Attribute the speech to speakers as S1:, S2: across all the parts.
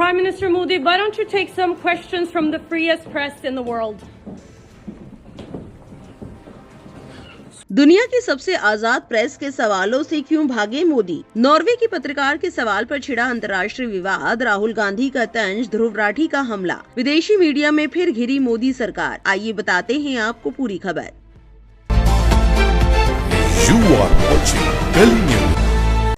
S1: Prime Minister Modi, why don't you take some questions from the freest press in the world?
S2: दुनिया की सबसे आजाद press के सवालों से क्यों भागे मोदी? नॉर्वे की पत्रकार के सवाल पर छिड़ा अंतर्राष्ट्रीय विवाद, राहुल गांधी का तंज, ध्रुव राठी का हमला, विदेशी मीडिया में फिर घिरी मोदी सरकार। आइए बताते हैं आपको पूरी खबर।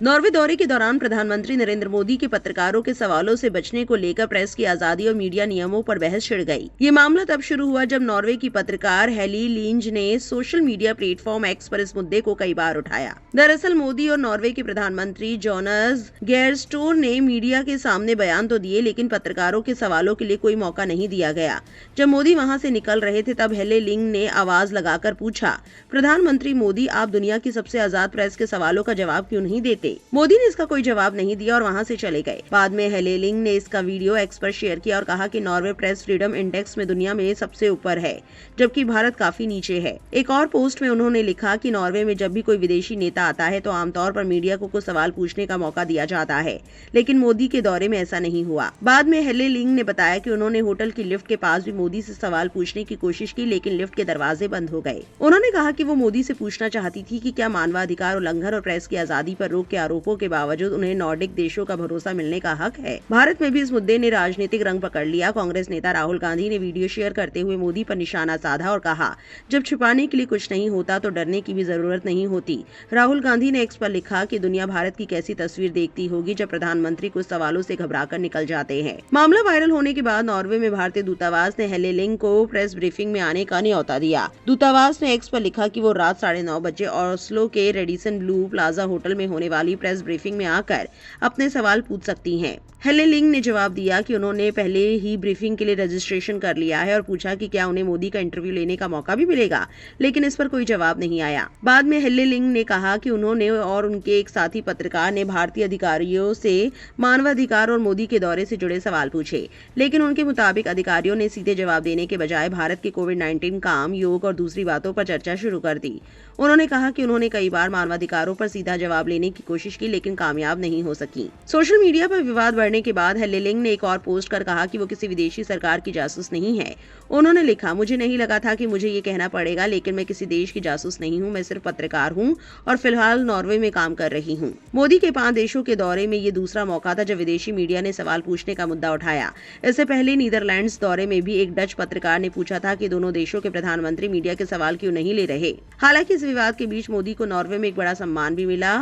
S2: नॉर्वे दौरे के दौरान प्रधानमंत्री नरेंद्र मोदी के पत्रकारों के सवालों से बचने को लेकर प्रेस की आजादी और मीडिया नियमों पर बहस छिड़ गई। ये मामला तब शुरू हुआ जब नॉर्वे की पत्रकार हेली लिंज ने सोशल मीडिया प्लेटफॉर्म एक्स पर इस मुद्दे को कई बार उठाया। दरअसल मोदी और नॉर्वे के प्रधानमंत्री जोनास गेयर स्टोर ने मीडिया के सामने बयान तो दिए, लेकिन पत्रकारों के सवालों के लिए कोई मौका नहीं दिया गया। जब मोदी वहां से निकल रहे थे तब हेले लिंग ने आवाज लगाकर पूछा, प्रधानमंत्री मोदी, आप दुनिया की सबसे आजाद प्रेस के सवालों का जवाब क्यों नहीं देते? मोदी ने इसका कोई जवाब नहीं दिया और वहां से चले गए। बाद में हेले लिंग ने इसका वीडियो एक्स पर शेयर किया और कहा कि नॉर्वे प्रेस फ्रीडम इंडेक्स में दुनिया में सबसे ऊपर है, जबकि भारत काफी नीचे है। एक और पोस्ट में उन्होंने लिखा कि नॉर्वे में जब भी कोई विदेशी नेता आता है तो आमतौर पर मीडिया को कुछ सवाल पूछने का मौका दिया जाता है, लेकिन मोदी के दौरे में ऐसा नहीं हुआ। बाद में हेले लिंग ने बताया कि उन्होंने होटल की लिफ्ट के पास भी मोदी से सवाल पूछने की कोशिश की, लेकिन लिफ्ट के दरवाजे बंद हो गए। उन्होंने कहा कि वो मोदी से पूछना चाहती थी कि क्या मानवाधिकार उल्लंघन और प्रेस की आजादी पर रोक के आरोपों के बावजूद उन्हें नॉर्डिक देशों का भरोसा मिलने का हक है। भारत में भी इस मुद्दे ने राजनीतिक रंग पकड़ लिया। कांग्रेस नेता राहुल गांधी ने वीडियो शेयर करते हुए मोदी पर निशाना साधा और कहा, जब छुपाने के लिए कुछ नहीं होता तो डरने की भी जरूरत नहीं होती। राहुल गांधी ने एक्स पर लिखा कि दुनिया भारत की कैसी तस्वीर देखती होगी जब प्रधानमंत्री कुछ सवालों से घबराकर निकल जाते हैं। मामला वायरल होने के बाद नॉर्वे में भारतीय दूतावास ने हेले लिंग को प्रेस ब्रीफिंग में आने का न्योता दिया। दूतावास ने एक्स पर लिखा कि वो रात 9:30 बजे ओस्लो के रेडिसन ब्लू प्लाजा होटल में होने वाली प्रेस ब्रीफिंग में आकर अपने सवाल पूछ सकती हैं। हेले लिंग ने जवाब दिया कि उन्होंने पहले ही ब्रीफिंग के लिए रजिस्ट्रेशन कर लिया है और पूछा कि क्या उन्हें मोदी का इंटरव्यू लेने का मौका भी मिलेगा, लेकिन इस पर कोई जवाब नहीं आया। बाद में हेले लिंग ने कहा कि उन्होंने और उनके एक साथी पत्रकार ने भारतीय अधिकारियों से मानवाधिकार और मोदी के दौरे से जुड़े सवाल पूछे, लेकिन उनके मुताबिक अधिकारियों ने सीधे जवाब देने के बजाय भारत के कोविड-19 काम, योग और दूसरी बातों पर चर्चा शुरू कर दी। उन्होंने कहा कि उन्होंने कई बार मानवाधिकारों पर सीधा जवाब लेने की कोशिश की, लेकिन कामयाब नहीं हो सकी। सोशल मीडिया पर विवाद बढ़ने के बाद हेले लिंग ने एक और पोस्ट कर कहा कि वो किसी विदेशी सरकार की जासूस नहीं है। उन्होंने लिखा, मुझे नहीं लगा था कि मुझे ये कहना पड़ेगा, लेकिन मैं किसी देश की जासूस नहीं हूँ। मैं सिर्फ पत्रकार हूँ और फिलहाल नॉर्वे में काम कर रही हूँ। मोदी के 5 देशों के दौरे में ये दूसरा मौका था जब विदेशी मीडिया ने सवाल पूछने का मुद्दा उठाया। इससे पहले नीदरलैंड्स दौरे में भी एक डच पत्रकार ने पूछा था कि दोनों देशों के प्रधानमंत्री मीडिया के सवाल क्यों नहीं ले रहे। हालांकि इस विवाद के बीच मोदी को नॉर्वे में एक बड़ा सम्मान भी मिला।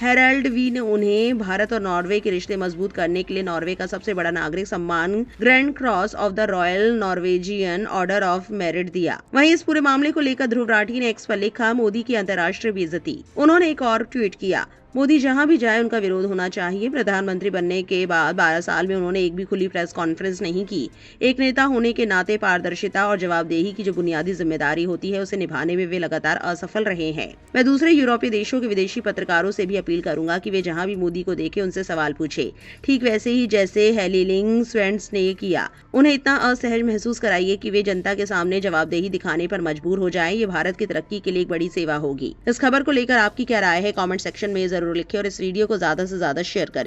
S2: हेराल्ड वी ने उन्हें भारत और नॉर्वे के रिश्ते मजबूत करने के लिए नॉर्वे का सबसे बड़ा नागरिक सम्मान grand cross of the royal Norwegian order of merit दिया। वहीं इस पूरे मामले को लेकर ध्रुव राठी ने एक्स पर लिखा, मोदी की अंतर्राष्ट्रीय बेइज्जती। उन्होंने एक और ट्वीट किया, मोदी जहां भी जाए उनका विरोध होना चाहिए। प्रधानमंत्री बनने के बाद 12 साल में उन्होंने एक भी खुली प्रेस कॉन्फ्रेंस नहीं की। एक नेता होने के नाते पारदर्शिता और जवाबदेही की जो बुनियादी जिम्मेदारी होती है उसे निभाने में वे लगातार असफल रहे हैं। मैं दूसरे यूरोपीय देशों के विदेशी पत्रकारों से भी अपील करूंगा कि वे जहां भी मोदी को देखें उनसे सवाल पूछे, ठीक वैसे ही जैसे हेली लिंग स्वेंट्स ने किया। उन्हें इतना असहज महसूस कराइए कि वे जनता के सामने जवाबदेही दिखाने पर मजबूर हो जाएं। ये भारत की तरक्की के लिए एक बड़ी सेवा होगी। इस खबर को लेकर आपकी क्या राय है, कमेंट सेक्शन में जरूर लिखें और इस वीडियो को ज्यादा से ज्यादा शेयर करें।